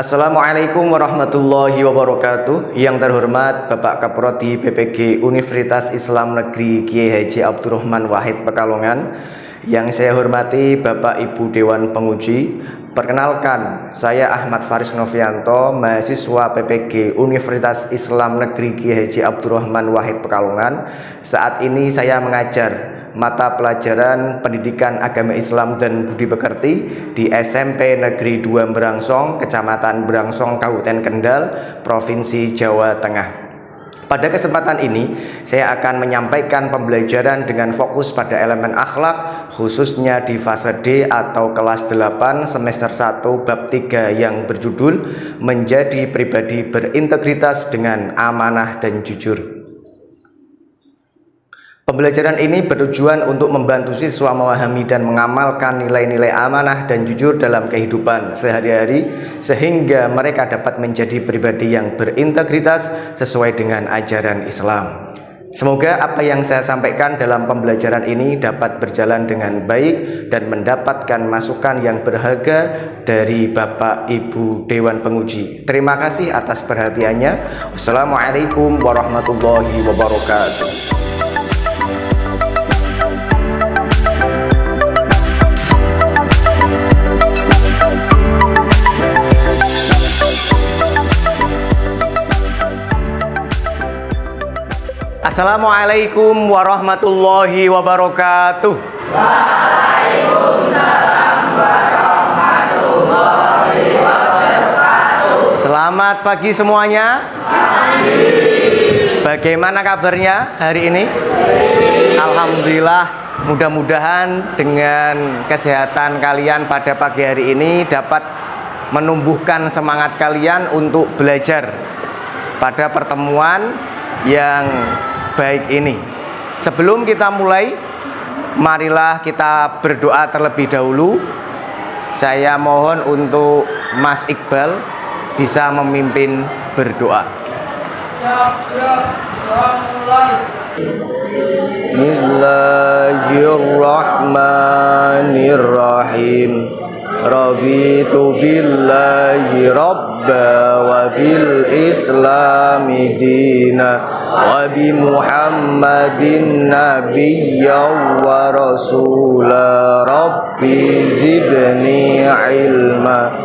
Assalamualaikum warahmatullahi wabarakatuh. Yang terhormat Bapak Kaprodi PPG Universitas Islam Negeri Kiai Haji Abdurrahman Wahid Pekalongan. Yang saya hormati Bapak Ibu Dewan Penguji. Perkenalkan, saya Ahmad Faris Novianto, mahasiswa PPG Universitas Islam Negeri Kiai Haji Abdurrahman Wahid Pekalongan. Saat ini saya mengajar mata pelajaran Pendidikan Agama Islam dan Budi Pekerti di SMP Negeri 2 Merangsong, Kecamatan Merangsong, Kabupaten Kendal, Provinsi Jawa Tengah. Pada kesempatan ini, saya akan menyampaikan pembelajaran dengan fokus pada elemen akhlak, khususnya di fase D atau kelas 8 semester 1 bab 3 yang berjudul Menjadi Pribadi Berintegritas dengan Amanah dan Jujur. Pembelajaran ini bertujuan untuk membantu siswa memahami dan mengamalkan nilai-nilai amanah dan jujur dalam kehidupan sehari-hari sehingga mereka dapat menjadi pribadi yang berintegritas sesuai dengan ajaran Islam. Semoga apa yang saya sampaikan dalam pembelajaran ini dapat berjalan dengan baik dan mendapatkan masukan yang berharga dari Bapak Ibu Dewan Penguji. Terima kasih atas perhatiannya. Wassalamualaikum warahmatullahi wabarakatuh. Assalamualaikum warahmatullahi wabarakatuh. Waalaikumsalam warahmatullahi wabarakatuh. Selamat pagi semuanya. Bagaimana kabarnya hari ini? Alhamdulillah, mudah-mudahan dengan kesehatan kalian pada pagi hari ini dapat menumbuhkan semangat kalian untuk belajar pada pertemuan yang baik ini. Sebelum kita mulai, marilah kita berdoa terlebih dahulu. Saya mohon untuk Mas Iqbal bisa memimpin berdoa. Bismillahirrahmanirrahim. Raditu billahi rabba wa bil islami dina wa bi muhammadin nabiyya wa rasula rabbi zidni ilma.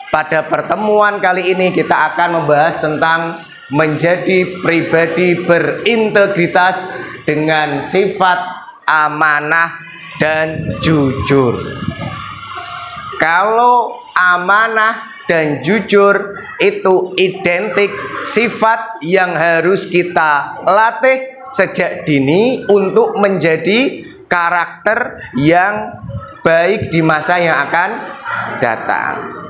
Pada pertemuan kali ini kita akan membahas tentang menjadi pribadi berintegritas dengan sifat amanah dan jujur. Kalau amanah dan jujur itu identik sifat yang harus kita latih sejak dini untuk menjadi karakter yang baik di masa yang akan datang.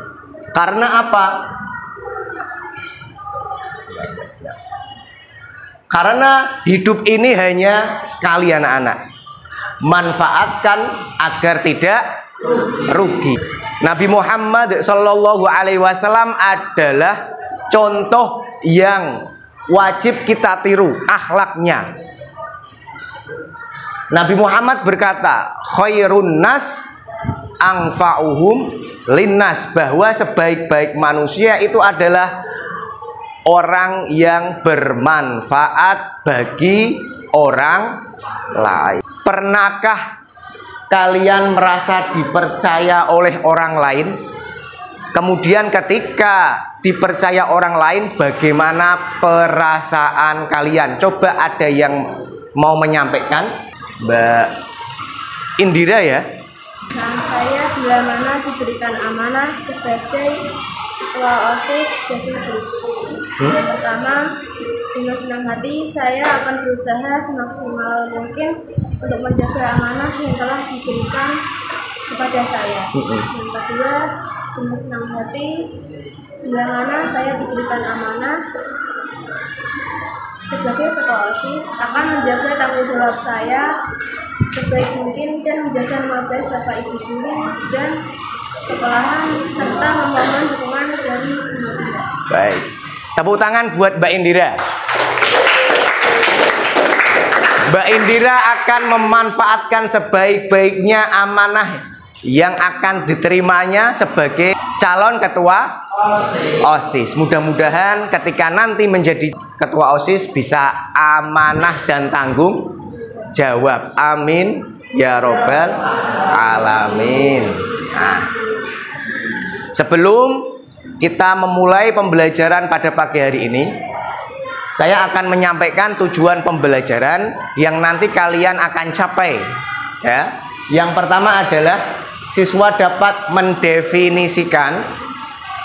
Karena apa? Karena hidup ini hanya sekali anak-anak. Manfaatkan agar tidak rugi. Nabi Muhammad Shallallahu Alaihi Wasallam adalah contoh yang wajib kita tiru akhlaknya. Nabi Muhammad berkata, khairun nas anfa'uhum linnas, bahwa sebaik-baik manusia itu adalah orang yang bermanfaat bagi orang lain. Pernahkah kalian merasa dipercaya oleh orang lain? Kemudian ketika dipercaya orang lain, bagaimana perasaan kalian? Coba ada yang mau menyampaikan? Mbak Indira ya? Nah, saya bila mana diberikan amanah sebagai ketua OSIS jadi berikut. Yang pertama, dengan senang hati saya akan berusaha semaksimal mungkin untuk menjaga amanah yang telah diberikan kepada saya. Yang kedua, dengan senang hati bila mana saya diberikan amanah sebagai ketua OSIS akan menjaga tanggung jawab saya sebaik mungkin dan menjaga nama baik Bapak Ibu guru dan sekolahan serta memohon dukungan dari semua pihak. Baik. Tepuk tangan buat Mbak Indira. Mbak Indira akan memanfaatkan sebaik-baiknya amanah yang akan diterimanya sebagai calon ketua OSIS. Mudah-mudahan ketika nanti menjadi ketua OSIS bisa amanah dan tanggung jawab. Amin ya robbal alamin. Nah, sebelum kita memulai pembelajaran pada pagi hari ini, saya akan menyampaikan tujuan pembelajaran yang nanti kalian akan capai. Ya, yang pertama adalah siswa dapat mendefinisikan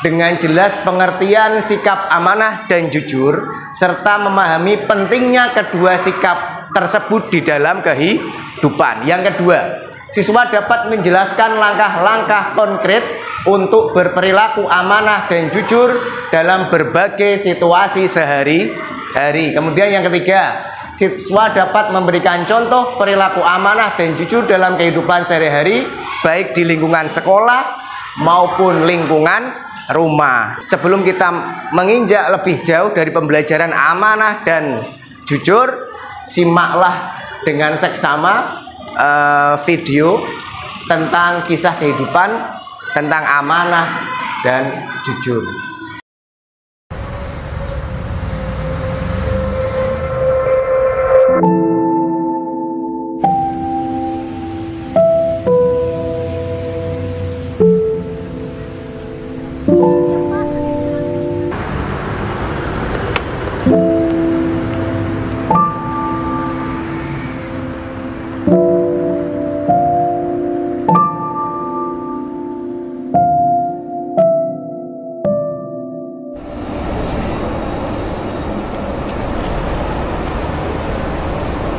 dengan jelas pengertian sikap amanah dan jujur, serta memahami pentingnya kedua sikap tersebut di dalam kehidupan. Yang kedua, siswa dapat menjelaskan langkah-langkah konkret untuk berperilaku amanah dan jujur dalam berbagai situasi sehari-hari. Kemudian yang ketiga, siswa dapat memberikan contoh perilaku amanah dan jujur dalam kehidupan sehari-hari, baik di lingkungan sekolah maupun lingkungan rumah. Sebelum kita menginjak lebih jauh dari pembelajaran amanah dan jujur, simaklah dengan seksama video tentang kisah kehidupan tentang amanah dan jujur.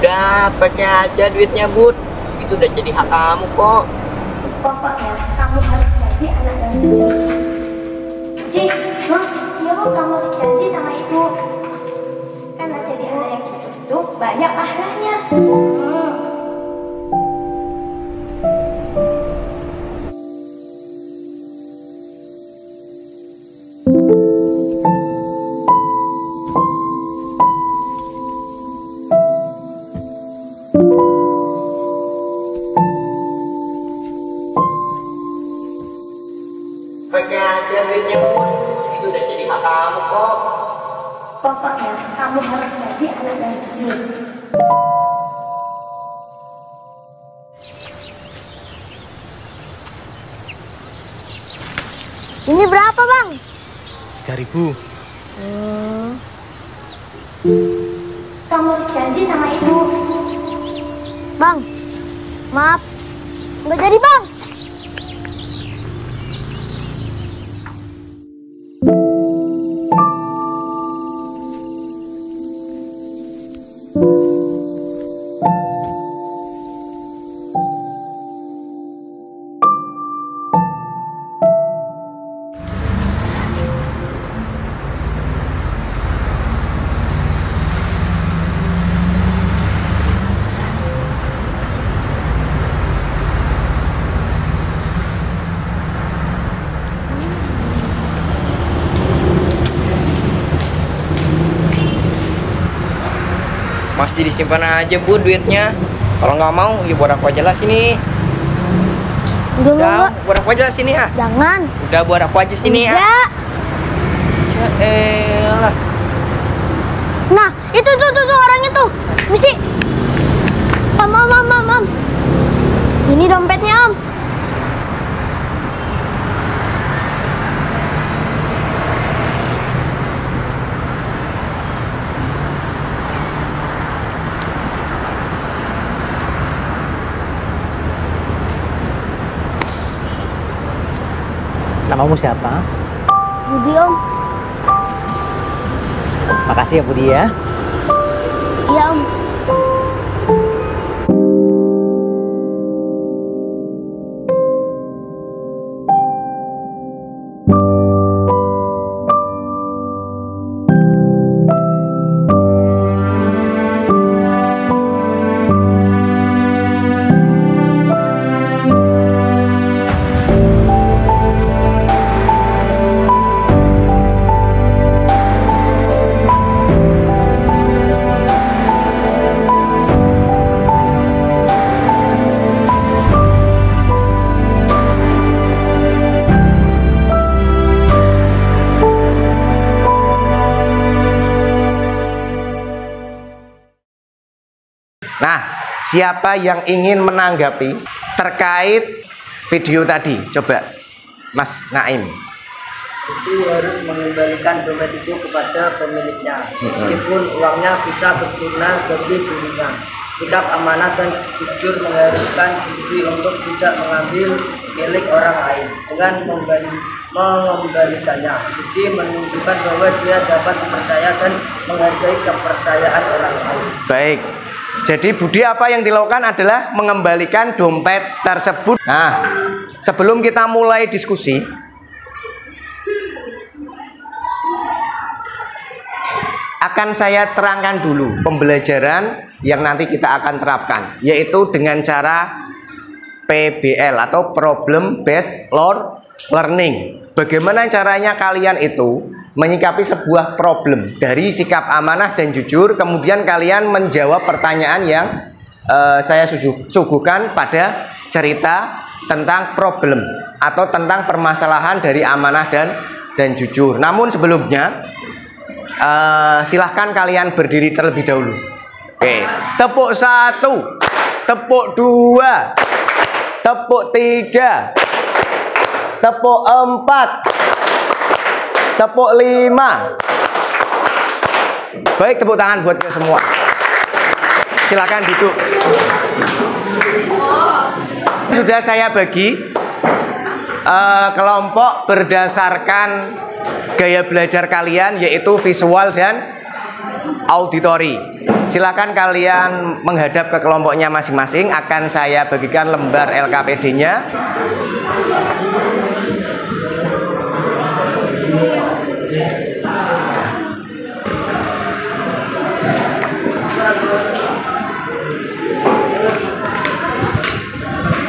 Udah, pakai aja duitnya, Bud. Itu udah jadi hak kamu kok. Pokoknya kamu harus jadi anak yang jujur. Jadi, Bang, ya Bang, kamu harus janji sama ibu. Karena jadi anak yang jujur itu banyak pahalanya. Pakai aja duitnya, Bud. Itu udah jadi hak kamu kok. Pokoknya kamu harus jadi anak yang jujur. Ini berapa, Bang? 3.000. Kamu harus janji sama ibu. Bang, maaf, nggak jadi, Bang. Masih disimpan aja, Bud, duitnya. Kalau nggak mau, ya buat aku aja lah sini. Udah, buat aku aja lah sini, ah. Jangan. Udah, buat aku aja sini, ah. Ya elah. Nah, itu orang itu. Misi. Om. Ini dompetnya, Om. Namamu siapa? Budi, Om. Makasih ya Budi ya. Iya, Om. Siapa yang ingin menanggapi terkait video tadi? Coba Mas Naim. Jadi harus mengembalikan dompet itu kepada pemiliknya, meskipun uangnya bisa berguna bagi dirinya. Sikap amanah dan jujur mengharuskan diri untuk tidak mengambil milik orang lain dengan mengembalikannya. Jadi menunjukkan bahwa dia dapat dipercaya dan menghargai kepercayaan orang lain. Baik. Jadi Budi apa yang dilakukan adalah mengembalikan dompet tersebut. Nah, sebelum kita mulai diskusi, akan saya terangkan dulu pembelajaran yang nanti kita akan terapkan, yaitu dengan cara PBL atau Problem Based Learning. Bagaimana caranya kalian itu menyikapi sebuah problem dari sikap amanah dan jujur, kemudian kalian menjawab pertanyaan yang saya suguhkan pada cerita tentang problem atau tentang permasalahan dari amanah dan jujur. Namun sebelumnya silahkan kalian berdiri terlebih dahulu. Oke, tepuk 1, tepuk 2, tepuk 3, tepuk 4, tepuk 5. Baik, tepuk tangan buat kita semua. Silahkan duduk. Sudah saya bagi kelompok berdasarkan gaya belajar kalian, yaitu visual dan auditori. Silakan kalian menghadap ke kelompoknya masing-masing. Akan saya bagikan lembar LKPD-nya.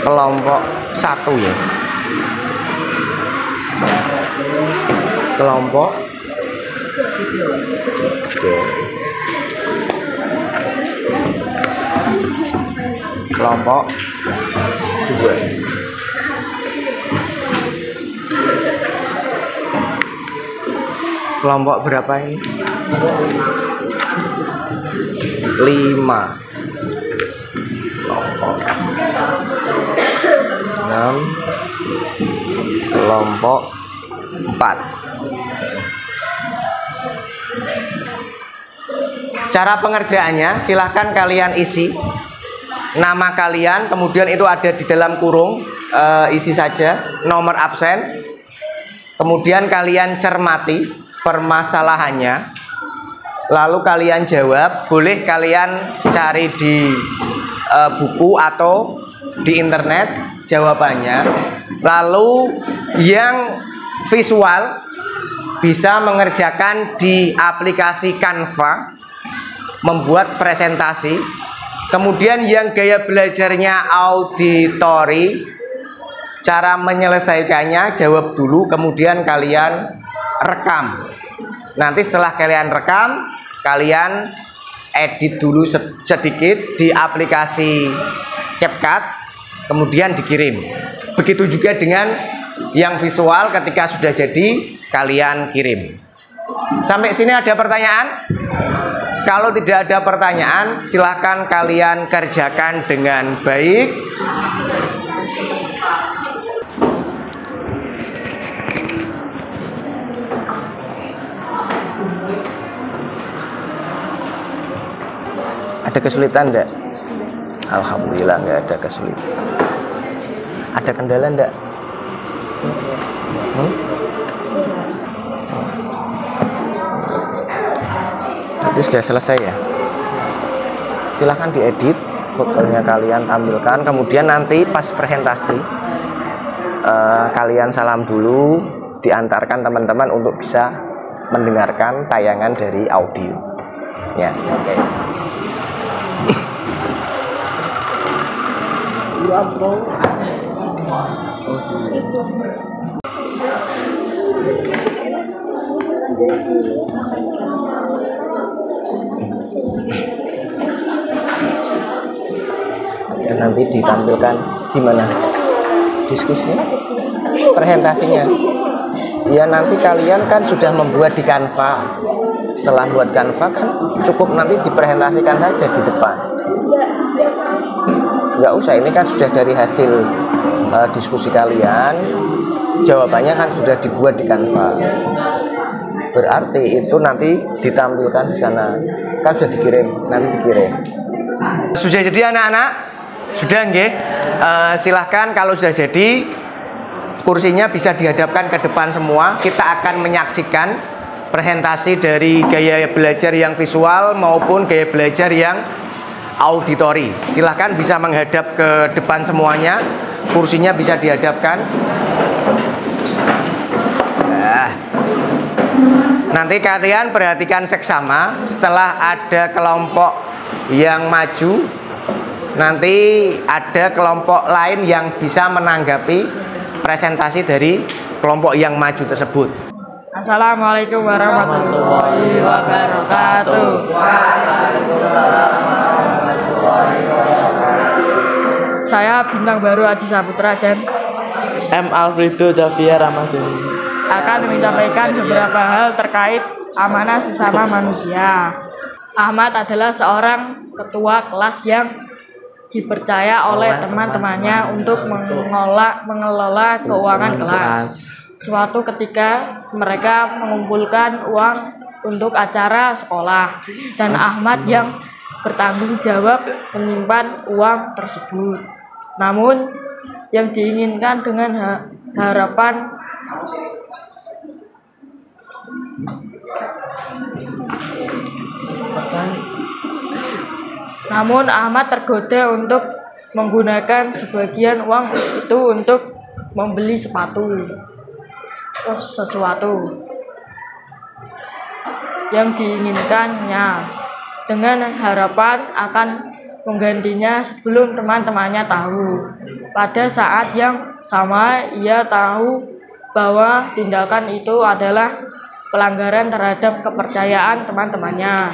Kelompok 1 ya. Kelompok kelompok 2. Kelompok berapa ini? 5. Kelompok 6. Kelompok 4. Cara pengerjaannya, silahkan kalian isi nama kalian, kemudian itu ada di dalam kurung, isi saja nomor absen, kemudian kalian cermati permasalahannya, lalu kalian jawab. Boleh kalian cari di buku atau di internet jawabannya. Lalu yang visual bisa mengerjakan di aplikasi Canva, membuat presentasi. Kemudian yang gaya belajarnya auditori, cara menyelesaikannya jawab dulu, kemudian kalian rekam. Nanti setelah kalian rekam, kalian edit dulu sedikit di aplikasi CapCut, kemudian dikirim. Begitu juga dengan yang visual, ketika sudah jadi kalian kirim. Sampai sini ada pertanyaan? Kalau tidak ada pertanyaan, silahkan kalian kerjakan dengan baik. Ada kesulitan enggak? Alhamdulillah enggak ada kesulitan. Ada kendala enggak? Itu sudah selesai ya. Silahkan diedit fotonya, kalian tampilkan. Kemudian nanti pas presentasi kalian salam dulu, diantarkan teman-teman untuk bisa mendengarkan tayangan dari audio ya. Oke. Dan nanti ditampilkan gimana diskusinya, presentasinya. Ya nanti kalian kan sudah membuat di Canva. Setelah buat Canva kan cukup nanti dipresentasikan saja di depan. Nggak usah, ini kan sudah dari hasil diskusi kalian. Jawabannya kan sudah dibuat di Canva. Berarti itu nanti ditampilkan di sana. Kan sudah dikirim, nanti dikirim. Sudah jadi anak-anak? Sudah nggih? Silahkan kalau sudah jadi, kursinya bisa dihadapkan ke depan semua. Kita akan menyaksikan presentasi dari gaya belajar yang visual maupun gaya belajar yang auditori. Silahkan bisa menghadap ke depan semuanya. Kursinya bisa dihadapkan. Nanti kalian perhatikan seksama. Setelah ada kelompok yang maju, nanti ada kelompok lain yang bisa menanggapi presentasi dari kelompok yang maju tersebut. Assalamualaikum warahmatullahi wabarakatuh. Saya Bintang Baru Adi Saputra dan M. Alfredo Javia Ramadhani akan menyampaikan beberapa hal terkait amanah sesama manusia. Ahmad adalah seorang ketua kelas yang dipercaya oleh teman-temannya untuk mengelola keuangan kelas. Suatu ketika mereka mengumpulkan uang untuk acara sekolah dan Ahmad yang bertanggung jawab menyimpan uang tersebut. Namun yang diinginkan dengan harapan Namun Ahmad tergoda untuk menggunakan sebagian uang itu untuk membeli sesuatu yang diinginkannya dengan harapan akan menggantinya sebelum teman-temannya tahu. Pada saat yang sama ia tahu bahwa tindakan itu adalah pelanggaran terhadap kepercayaan teman-temannya.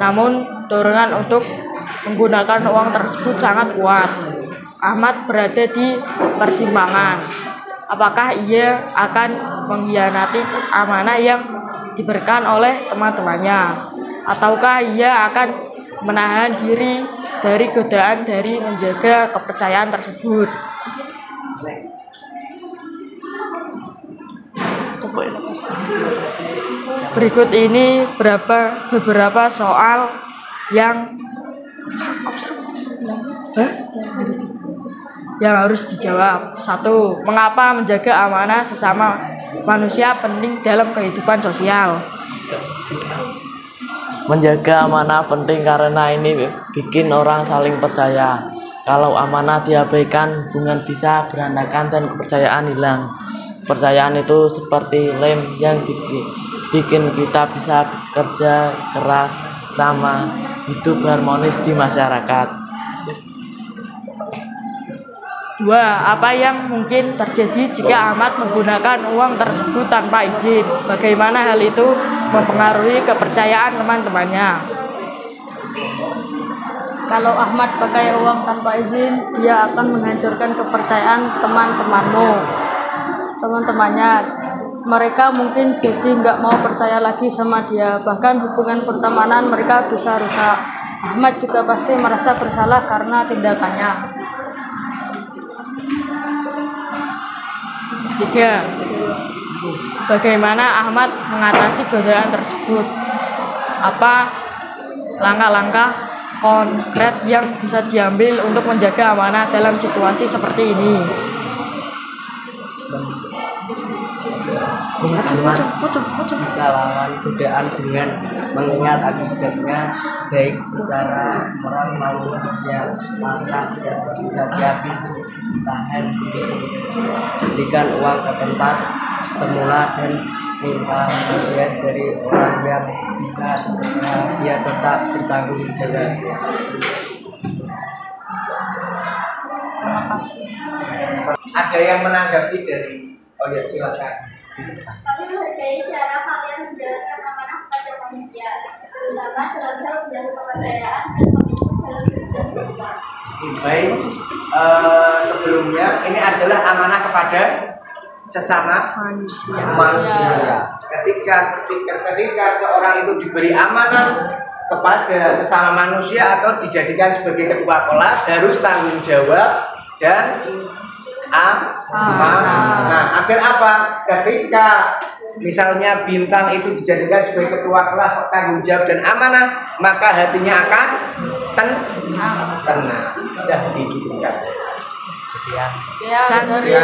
Namun dorongan untuk menggunakan uang tersebut sangat kuat. Ahmad berada di persimpangan. Apakah ia akan mengkhianati amanah yang diberikan oleh teman-temannya, ataukah ia akan menahan diri dari godaan dari menjaga kepercayaan tersebut? Berikut ini beberapa soal yang harus dijawab. 1. Mengapa menjaga amanah sesama manusia penting dalam kehidupan sosial? Menjaga amanah penting karena ini bikin orang saling percaya. Kalau amanah diabaikan, hubungan bisa berantakan dan kepercayaan hilang. Kepercayaan itu seperti lem yang bikin kita bisa bekerja keras sama hidup harmonis di masyarakat. 2. Apa yang mungkin terjadi jika Ahmad menggunakan uang tersebut tanpa izin? Bagaimana hal itu mempengaruhi kepercayaan teman-temannya? Kalau Ahmad pakai uang tanpa izin, dia akan menghancurkan kepercayaan teman-temannya. Mereka mungkin jadi nggak mau percaya lagi sama dia. Bahkan hubungan pertemanan mereka bisa rusak. Ahmad juga pasti merasa bersalah karena tindakannya. 3. Bagaimana Ahmad mengatasi godaan tersebut? Apa langkah-langkah konkret yang bisa diambil untuk menjaga amanah dalam situasi seperti ini? Bisa lawan godaan dengan mengingat akibatnya baik secara moral maupun sosial. Maka tidak bisa diambil tahan, berikan uang ke tempat semula dan minta bagian dari orang yang bisa dia tetap bertanggung jawab. Terima kasih. Ada yang menanggapi dari silakan. Kami menghargai cara kalian menjelaskan amanah kepada manusia, terutama dalam hal menjaga kepercayaan dan komitmen dalam kehidupan sosial. Baik, sebelumnya ini adalah amanah kepada sesama manusia. Ketika seorang itu diberi amanah kepada sesama manusia atau dijadikan sebagai ketua kelas, harus tanggung jawab dan amanah. Nah, agar apa? Ketika misalnya Bintang itu dijadikan sebagai ketua kelas, tanggung jawab dan amanah, maka hatinya akan tenang. Sudah dicukupkan. Sekian dari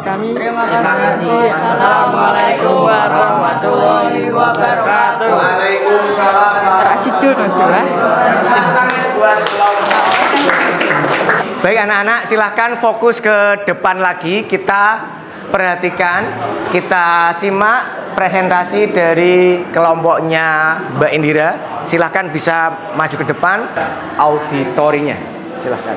kami. Terima kasih. Assalamualaikum warahmatullahi wabarakatuh. Waalaikumsalam. Baik anak-anak, silahkan fokus ke depan lagi. Kita perhatikan, kita simak presentasi dari kelompoknya Mbak Indira. Silahkan bisa maju ke depan auditorinya. Silahkan.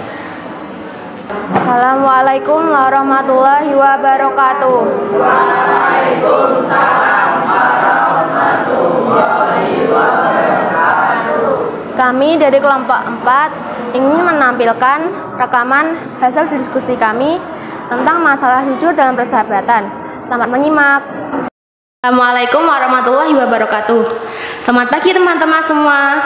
Assalamualaikum warahmatullahi wabarakatuh. Waalaikumsalam warahmatullahi wabarakatuh. Kami dari kelompok 4 ingin menampilkan rekaman hasil diskusi kami tentang masalah jujur dalam persahabatan. Selamat menyimak. Assalamualaikum warahmatullahi wabarakatuh. Selamat pagi teman-teman semua.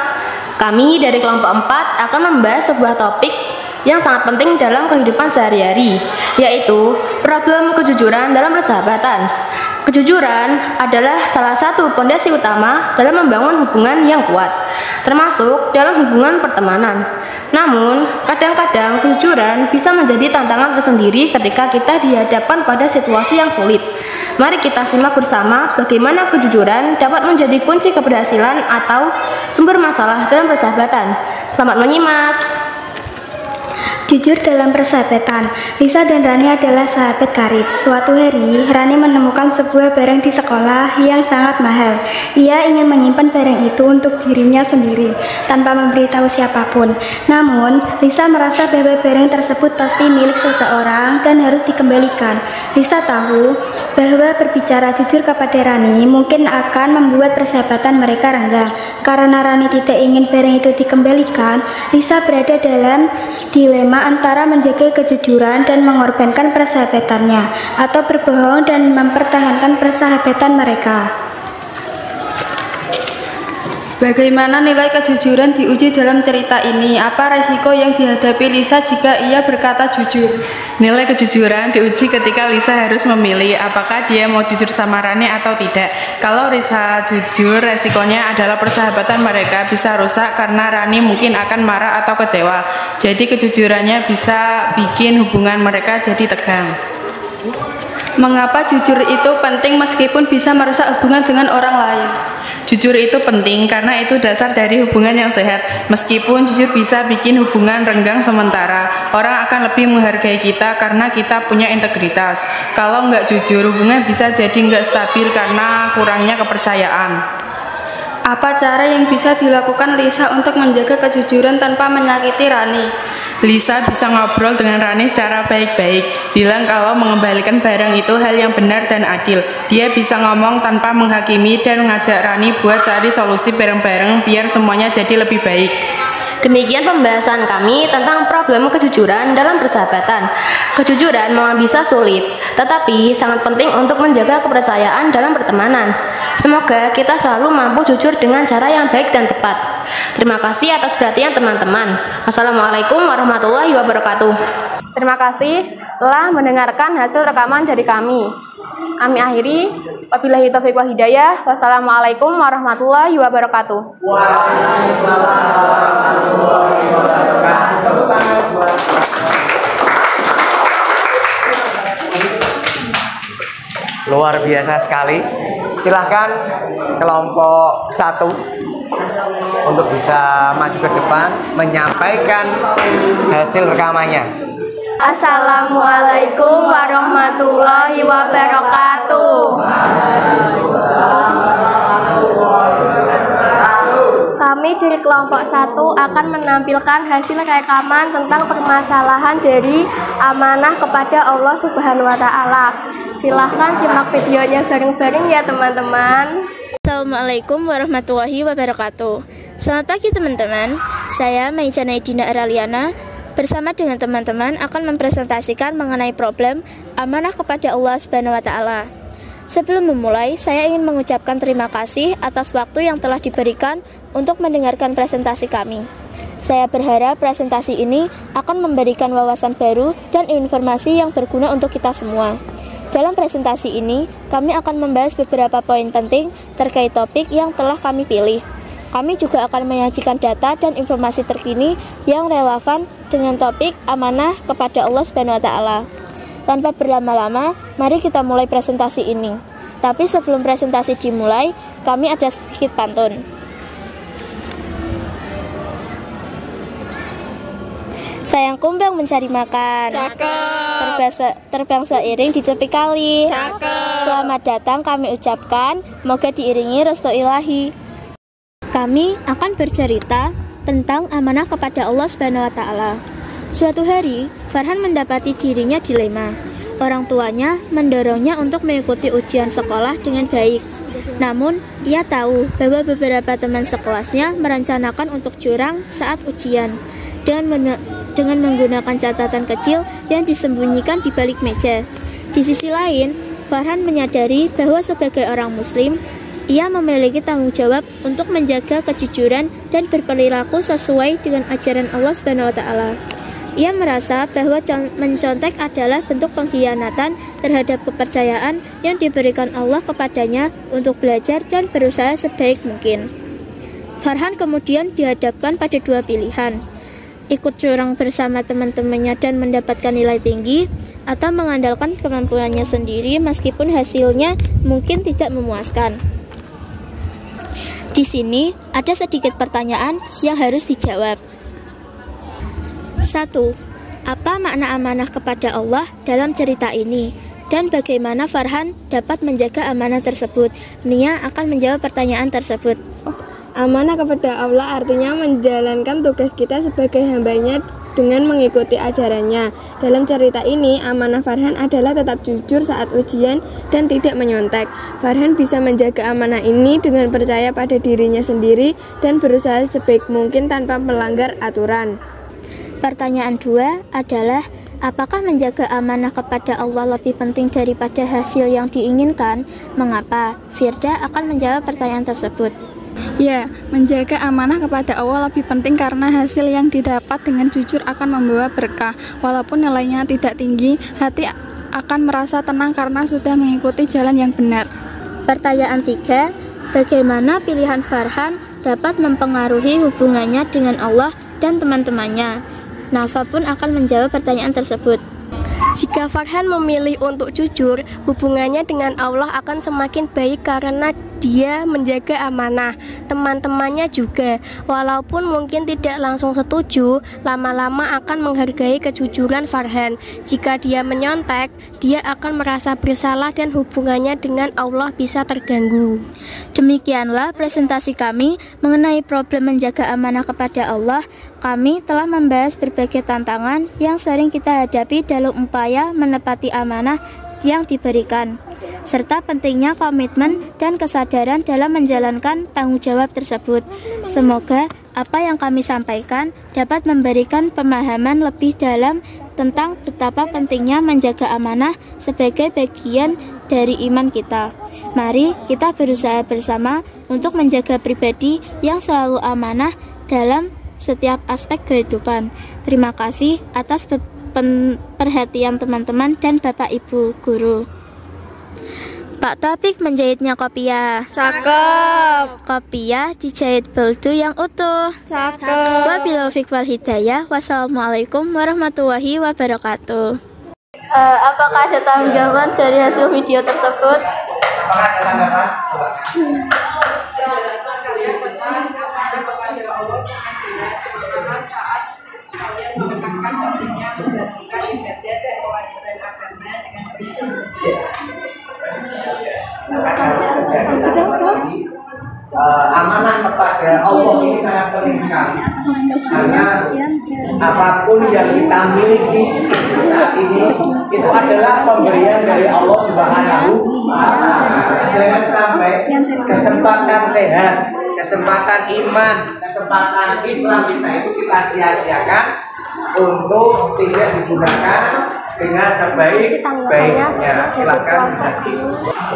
Kami dari kelompok 4 akan membahas sebuah topik yang sangat penting dalam kehidupan sehari-hari, yaitu problem kejujuran dalam persahabatan. Kejujuran adalah salah satu pondasi utama dalam membangun hubungan yang kuat, termasuk dalam hubungan pertemanan. Namun, kadang-kadang kejujuran bisa menjadi tantangan tersendiri ketika kita dihadapkan pada situasi yang sulit. Mari kita simak bersama bagaimana kejujuran dapat menjadi kunci keberhasilan atau sumber masalah dalam persahabatan. Selamat menyimak. Jujur dalam persahabatan. Lisa dan Rani adalah sahabat karib. Suatu hari, Rani menemukan sebuah barang di sekolah yang sangat mahal. Ia ingin menyimpan barang itu untuk dirinya sendiri, tanpa memberitahu siapapun. Namun, Lisa merasa bahwa barang tersebut pasti milik seseorang dan harus dikembalikan. Lisa tahu bahwa berbicara jujur kepada Rani mungkin akan membuat persahabatan mereka renggang. Karena Rani tidak ingin barang itu dikembalikan, Lisa berada dalam dilema antara menjaga kejujuran dan mengorbankan persahabatannya, atau berbohong dan mempertahankan persahabatan mereka. Bagaimana nilai kejujuran diuji dalam cerita ini? Apa resiko yang dihadapi Lisa jika ia berkata jujur? Nilai kejujuran diuji ketika Lisa harus memilih apakah dia mau jujur sama Rani atau tidak. Kalau Lisa jujur, resikonya adalah persahabatan mereka bisa rusak karena Rani mungkin akan marah atau kecewa. Jadi kejujurannya bisa bikin hubungan mereka jadi tegang. Mengapa jujur itu penting meskipun bisa merusak hubungan dengan orang lain? Jujur itu penting karena itu dasar dari hubungan yang sehat. Meskipun jujur bisa bikin hubungan renggang sementara, orang akan lebih menghargai kita karena kita punya integritas. Kalau nggak jujur, hubungan bisa jadi nggak stabil karena kurangnya kepercayaan. Apa cara yang bisa dilakukan Lisa untuk menjaga kejujuran tanpa menyakiti Rani? Lisa bisa ngobrol dengan Rani secara baik-baik, bilang kalau mengembalikan barang itu hal yang benar dan adil. Dia bisa ngomong tanpa menghakimi dan mengajak Rani buat cari solusi bareng-bareng biar semuanya jadi lebih baik. Demikian pembahasan kami tentang problem kejujuran dalam persahabatan. Kejujuran memang bisa sulit, tetapi sangat penting untuk menjaga kepercayaan dalam pertemanan. Semoga kita selalu mampu jujur dengan cara yang baik dan tepat. Terima kasih atas perhatian teman-teman. Wassalamualaikum warahmatullahi wabarakatuh. Terima kasih telah mendengarkan hasil rekaman dari kami. Kami akhiri. Wabillahi taufiq wal hidayah. Wassalamualaikum warahmatullahi wabarakatuh. Waalaikumsalam warahmatullahi wabarakatuh. Luar biasa sekali. Silahkan kelompok 1 untuk bisa maju ke depan menyampaikan hasil rekamannya. Assalamualaikum warahmatullahi wabarakatuh. Kami dari kelompok 1 akan menampilkan hasil rekaman tentang permasalahan dari amanah kepada Allah Subhanahu wa Ta'ala. Silahkan simak videonya bareng-bareng ya teman-teman. Assalamualaikum warahmatullahi wabarakatuh. Selamat pagi teman-teman. Saya Maijana Dina Araliana bersama dengan teman-teman akan mempresentasikan mengenai problem amanah kepada Allah Subhanahu wa taala. Sebelum memulai, saya ingin mengucapkan terima kasih atas waktu yang telah diberikan untuk mendengarkan presentasi kami. Saya berharap presentasi ini akan memberikan wawasan baru dan informasi yang berguna untuk kita semua. Dalam presentasi ini, kami akan membahas beberapa poin penting terkait topik yang telah kami pilih. Kami juga akan menyajikan data dan informasi terkini yang relevan dengan topik amanah kepada Allah Subhanahu wa taala. Tanpa berlama-lama, mari kita mulai presentasi ini. Tapi sebelum presentasi dimulai, kami ada sedikit pantun. Sayang kumbang mencari makan. Terbang seiring di tepi kali. Selamat datang kami ucapkan, moga diiringi restu ilahi. Kami akan bercerita tentang amanah kepada Allah Subhanahu wa taala. Suatu hari, Farhan mendapati dirinya dilema. Orang tuanya mendorongnya untuk mengikuti ujian sekolah dengan baik. Namun, ia tahu bahwa beberapa teman sekelasnya merencanakan untuk curang saat ujian dengan menggunakan catatan kecil yang disembunyikan di balik meja. Di sisi lain, Farhan menyadari bahwa sebagai orang muslim, ia memiliki tanggung jawab untuk menjaga kejujuran dan berperilaku sesuai dengan ajaran Allah Subhanahu wa taala. Ia merasa bahwa mencontek adalah bentuk pengkhianatan terhadap kepercayaan yang diberikan Allah kepadanya untuk belajar dan berusaha sebaik mungkin. Farhan kemudian dihadapkan pada dua pilihan: ikut curang bersama teman-temannya dan mendapatkan nilai tinggi, atau mengandalkan kemampuannya sendiri meskipun hasilnya mungkin tidak memuaskan. Di sini ada sedikit pertanyaan yang harus dijawab. 1. Apa makna amanah kepada Allah dalam cerita ini? Dan bagaimana Farhan dapat menjaga amanah tersebut? Nia akan menjawab pertanyaan tersebut. Amanah kepada Allah artinya menjalankan tugas kita sebagai hambanya dengan mengikuti ajarannya. Dalam cerita ini, amanah Farhan adalah tetap jujur saat ujian dan tidak menyontek. Farhan bisa menjaga amanah ini dengan percaya pada dirinya sendiri dan berusaha sebaik mungkin tanpa melanggar aturan. Pertanyaan 2 adalah, apakah menjaga amanah kepada Allah lebih penting daripada hasil yang diinginkan? Mengapa? Firda akan menjawab pertanyaan tersebut. Ya, menjaga amanah kepada Allah lebih penting karena hasil yang didapat dengan jujur akan membawa berkah. Walaupun nilainya tidak tinggi, hati akan merasa tenang karena sudah mengikuti jalan yang benar. Pertanyaan 3, bagaimana pilihan Farhan dapat mempengaruhi hubungannya dengan Allah dan teman-temannya? Nafa pun akan menjawab pertanyaan tersebut. Jika Farhan memilih untuk jujur, hubungannya dengan Allah akan semakin baik karena dia menjaga amanah. Teman-temannya juga, walaupun mungkin tidak langsung setuju, lama-lama akan menghargai kejujuran Farhan. Jika dia menyontek, dia akan merasa bersalah dan hubungannya dengan Allah bisa terganggu. Demikianlah presentasi kami mengenai problem menjaga amanah kepada Allah. Kami telah membahas berbagai tantangan yang sering kita hadapi dalam upaya menepati amanah yang diberikan, serta pentingnya komitmen dan kesadaran dalam menjalankan tanggung jawab tersebut. Semoga apa yang kami sampaikan dapat memberikan pemahaman lebih dalam tentang betapa pentingnya menjaga amanah sebagai bagian dari iman kita. Mari kita berusaha bersama untuk menjaga pribadi yang selalu amanah dalam setiap aspek kehidupan. Terima kasih atas perhatian teman-teman dan Bapak Ibu guru. Pak Topik menjahitnya kopiah. Cakep. Kopiah dijahit beldu yang utuh. Cakep. Wabillahi taufiq wal hidayah. Wassalamualaikum warahmatullahi wabarakatuh. Apakah ada tanggapan dari hasil video tersebut? Amanah kepada Allah ini sangat penting sekali, karena apapun yang kita miliki saat ini itu adalah pemberian dari Allah Subhanahu wa Ta'ala. Jangan sampai kesempatan sehat, kesempatan iman, kesempatan Islam kita itu kita sia-siakan untuk tidak digunakan dengan sebaik-baiknya. Silakan bisa.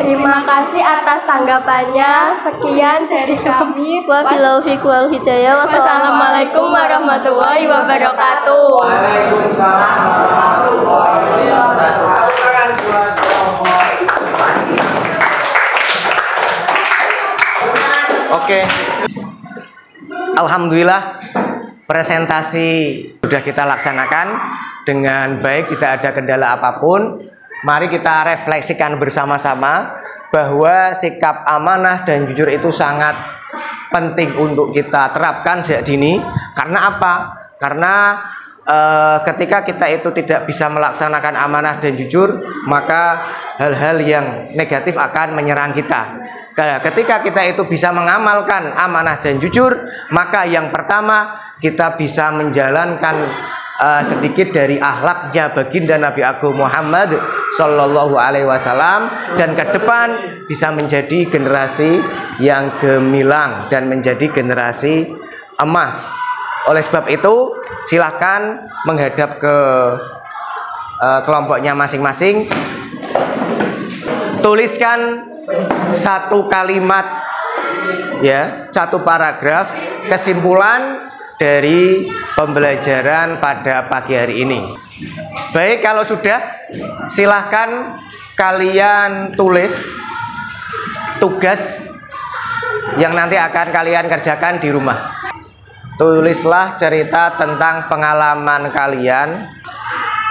Terima kasih atas tanggapannya. Sekian dari kami. Wabillahi wal hidayah. Wassalamualaikum warahmatullahi wabarakatuh. Waalaikumsalam warahmatullahi wabarakatuh. Oke. Alhamdulillah presentasi sudah kita laksanakan dengan baik, tidak ada kendala apapun. Mari kita refleksikan bersama-sama bahwa sikap amanah dan jujur itu sangat penting untuk kita terapkan sejak dini. Karena apa? Karena ketika kita itu tidak bisa melaksanakan amanah dan jujur, maka hal-hal yang negatif akan menyerang kita. Ketika kita itu bisa mengamalkan amanah dan jujur, maka yang pertama kita bisa menjalankan sedikit dari akhlaknya baginda Nabi Agung Muhammad Sallallahu Alaihi Wasallam, dan ke depan bisa menjadi generasi yang gemilang dan menjadi generasi emas. Oleh sebab itu, silahkan menghadap ke kelompoknya masing-masing. Tuliskan satu kalimat, ya, satu paragraf kesimpulan dari pembelajaran pada pagi hari ini. Baik, kalau sudah, silahkan kalian tulis tugas yang nanti akan kalian kerjakan di rumah. Tulislah cerita tentang pengalaman kalian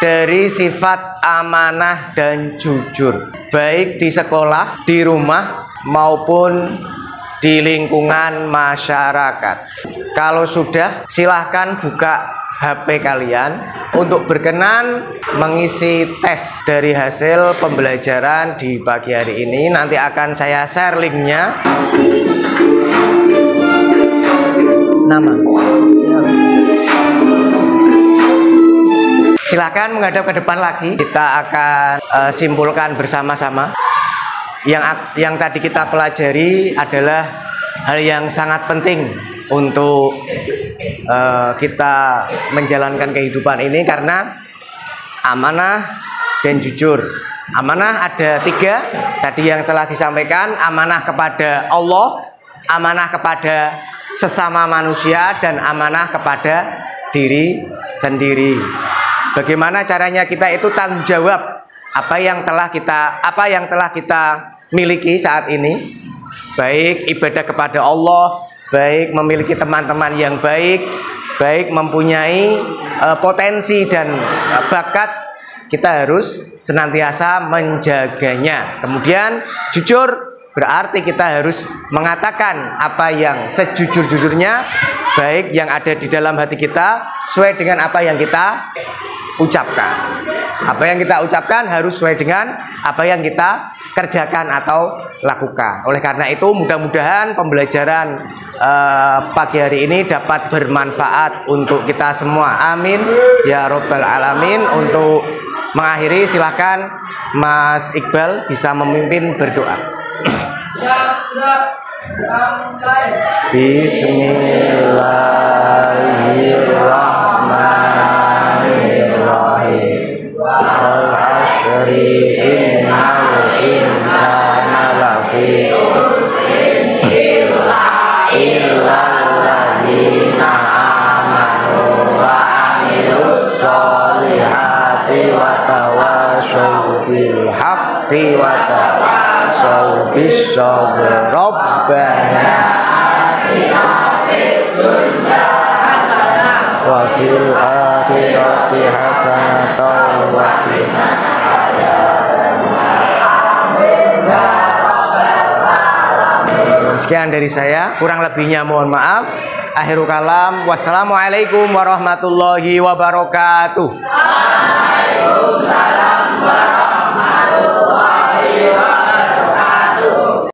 dari sifat amanah dan jujur, baik di sekolah, di rumah, maupun di lingkungan masyarakat. Kalau sudah, silahkan buka HP kalian untuk berkenan mengisi tes dari hasil pembelajaran di pagi hari ini. Nanti akan saya share linknya. Nama. Silakan menghadap ke depan lagi. Kita akan simpulkan bersama-sama. Yang tadi kita pelajari adalah hal yang sangat penting untuk kita menjalankan kehidupan ini, karena amanah dan jujur. Amanah ada 3 tadi yang telah disampaikan: amanah kepada Allah, amanah kepada sesama manusia, dan amanah kepada diri sendiri. Bagaimana caranya kita itu tanggung jawab apa yang telah kita miliki saat ini, baik ibadah kepada Allah, baik memiliki teman-teman yang baik, baik mempunyai potensi dan bakat, kita harus senantiasa menjaganya. Kemudian jujur berarti kita harus mengatakan apa yang sejujur-jujurnya, baik yang ada di dalam hati kita sesuai dengan apa yang kita ucapkan. Apa yang kita ucapkan harus sesuai dengan apa yang kita kerjakan atau lakukan. Oleh karena itu, mudah-mudahan pembelajaran pagi hari ini dapat bermanfaat untuk kita semua. Amin ya robbal alamin. Untuk mengakhiri, silakan Mas Iqbal bisa memimpin berdoa. Bismillahirrahmanirrahim. Wal asri innal insana lafi khusrin illa alladziina amanu wa amilus solihati wa tawashaw bil haqqi wa tawashaw bis sabr. Rabbana atina fid dunya hasanah wa fil akhirati hasanatan wa qina adzabannar. Sekian dari saya, kurang lebihnya mohon maaf. Akhirul kalam, wassalamualaikum warahmatullahi wabarakatuh. Waalaikumsalam.